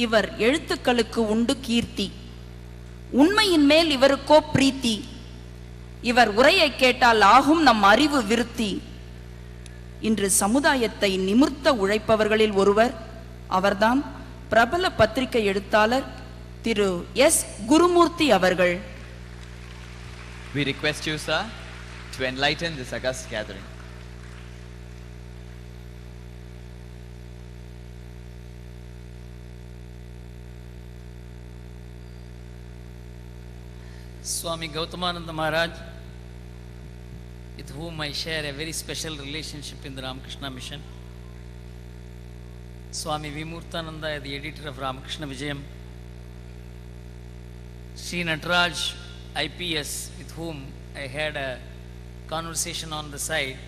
இவர் எழுத்துக்களுக்கு உண்டு கீர்த்தி. உண்மையின் மேல் இவருக்கோ பிரீத்தி. இவர் உரையை கேட்டால் ஆகும் நம் அறிவு விருத்தி. இன்று சமுதாயத்தை நிமிர்த்த உழைப்பவர்களில் ஒருவர். அவர்தான் பிரபல பத்திரிகை எழுத்தாளர் திரு எஸ். குருமூர்த்தி அவர்கள். We request you, sir, to enlighten this august gathering. Swami Gautamananda Maharaj, with whom I share a very special relationship in the Ramakrishna Mission. Swami Vimurtananda, the editor of Ramakrishna Vijayam. Sri Nataraj, IPS, with whom I had a conversation on the side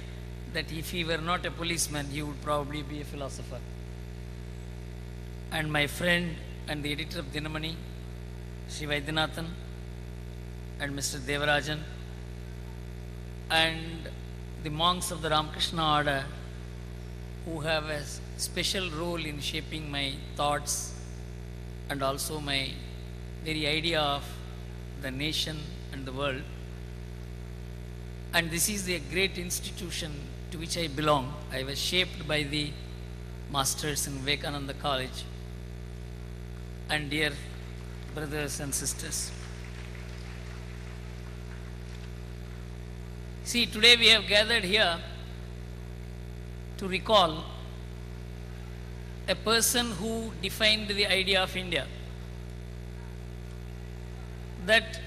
that if he were not a policeman, he would probably be a philosopher. And my friend and the editor of Dinamani, Sri Vaidyanathan, and Mr. Devarajan, and the monks of the Ramakrishna order who have a special role in shaping my thoughts and also my very idea of the nation and the world. And this is the great institution to which I belong. I was shaped by the masters in Vivekananda College. And dear brothers and sisters, see, today we have gathered here to recall a person who defined the idea of India. That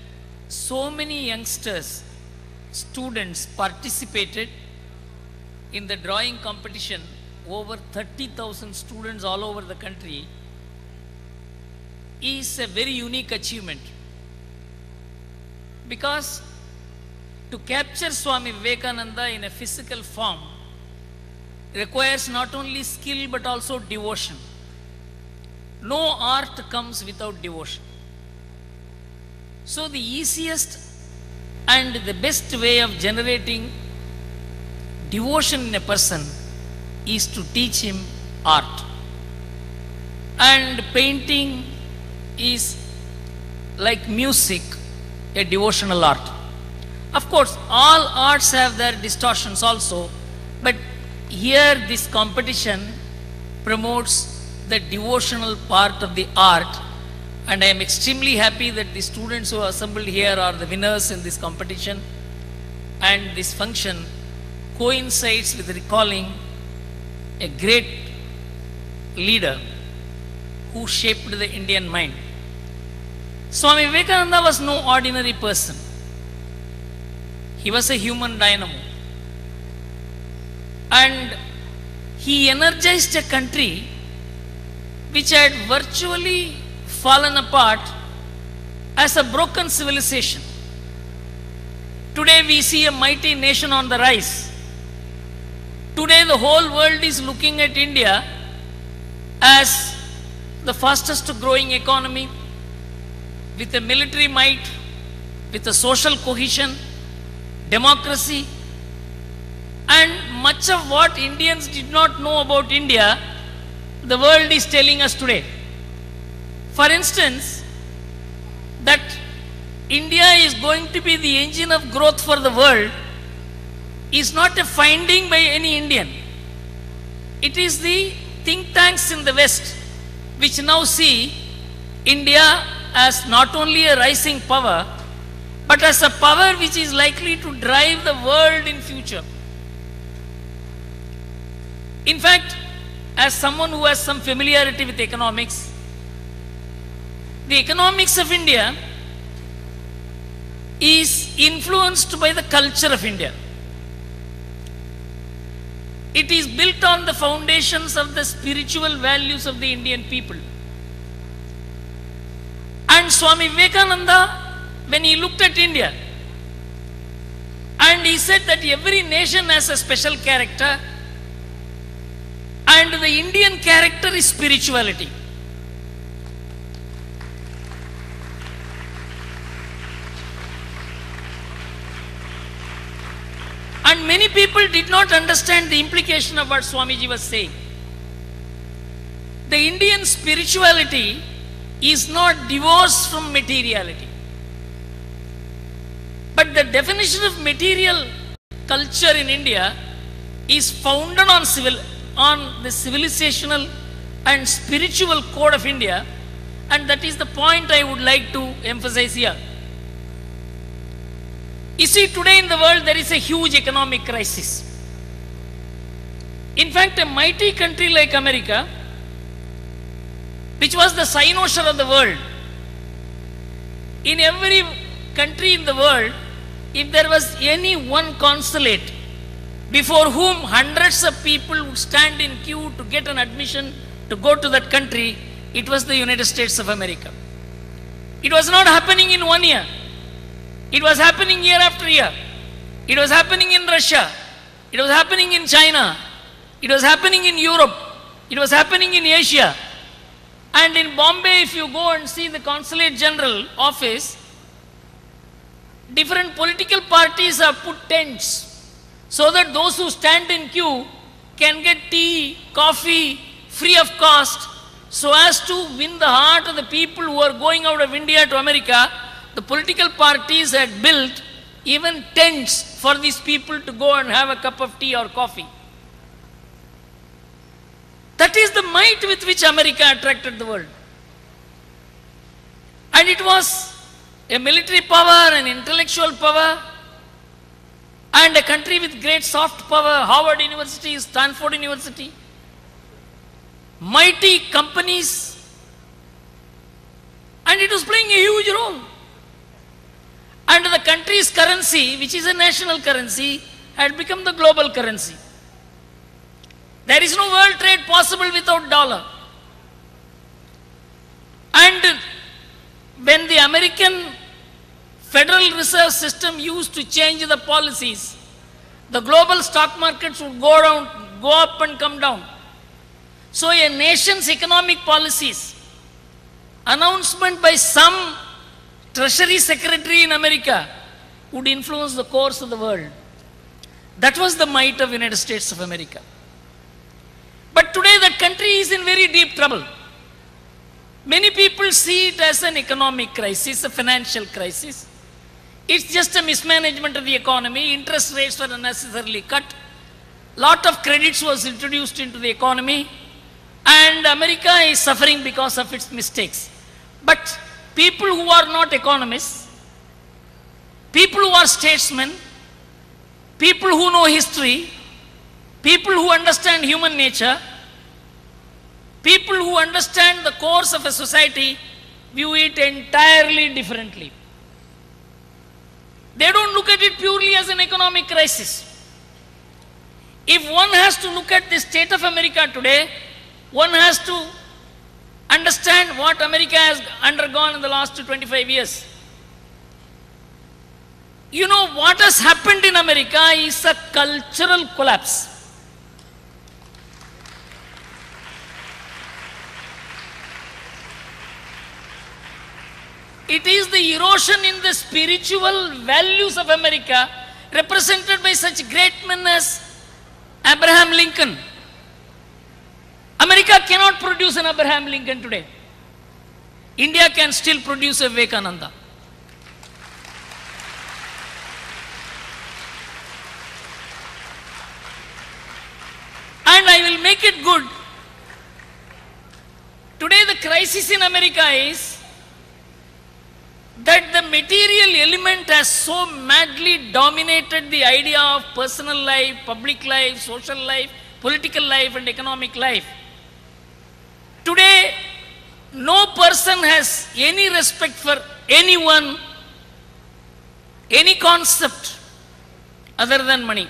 so many youngsters, students participated in the drawing competition, over 30,000 students all over the country, is a very unique achievement. Because to capture Swami Vivekananda in a physical form requires not only skill but also devotion. No art comes without devotion. So the easiest and the best way of generating devotion in a person is to teach him art. And painting is like music, a devotional art. Of course, all arts have their distortions also, but here this competition promotes the devotional part of the art, and I am extremely happy that the students who are assembled here are the winners in this competition, and this function coincides with recalling a great leader who shaped the Indian mind. Swami Vivekananda was no ordinary person. He was a human dynamo. And he energized a country which had virtually fallen apart as a broken civilization. Today we see a mighty nation on the rise. Today the whole world is looking at India as the fastest growing economy, with a military might, with a social cohesion, democracy, and much of what Indians did not know about India, the world is telling us today. For instance, that India is going to be the engine of growth for the world is not a finding by any Indian. It is the think tanks in the West which now see India as not only a rising power, but as a power which is likely to drive the world in future. In fact, as someone who has some familiarity with economics, the economics of India is influenced by the culture of India. It is built on the foundations of the spiritual values of the Indian people. And Swami Vivekananda, when he looked at India, and he said that every nation has a special character, and the Indian character is spirituality. And many people did not understand the implication of what Swamiji was saying. The Indian spirituality is not divorced from materiality. But the definition of material culture in India is founded on the civilizational and spiritual code of India, and that is the point I would like to emphasize here. You see, today in the world there is a huge economic crisis. In fact, a mighty country like America, which was the cynosure of the world, in every country in the world, if there was any one consulate before whom hundreds of people would stand in queue to get an admission to go to that country, it was the United States of America. It was not happening in 1 year. It was happening year after year. It was happening in Russia. It was happening in China. It was happening in Europe. It was happening in Asia. And in Bombay, if you go and see the Consulate General office, different political parties have put tents so that those who stand in queue can get tea, coffee, free of cost, so as to win the heart of the people who are going out of India to America. The political parties had built even tents for these people to go and have a cup of tea or coffee. That is the might with which America attracted the world. And it was a military power, an intellectual power, and a country with great soft power, Harvard University, Stanford University, mighty companies, and it was playing a huge role. And the country's currency, which is a national currency, had become the global currency. There is no world trade possible without dollar. And when the American Federal Reserve System used to change the policies, the global stock markets would go down, go up and come down. So a nation's economic policies, announcement by some Treasury Secretary in America, would influence the course of the world. That was the might of the United States of America. But today that country is in very deep trouble. Many people see it as an economic crisis, a financial crisis. It's just a mismanagement of the economy. Interest rates were unnecessarily cut. Lot of credits was introduced into the economy. And America is suffering because of its mistakes. But people who are not economists, people who are statesmen, people who know history, people who understand human nature, people who understand the course of a society, view it entirely differently. They don't look at it purely as an economic crisis. If one has to look at the state of America today, one has to understand what America has undergone in the last 25 years. You know, what has happened in America is a cultural collapse. It is the erosion in the spiritual values of America, represented by such great men as Abraham Lincoln. America cannot produce an Abraham Lincoln today. India can still produce a Vivekananda. And I will make it good. Today the crisis in America is that the material element has so madly dominated the idea of personal life, public life, social life, political life and economic life. Today, no person has any respect for anyone, any concept other than money.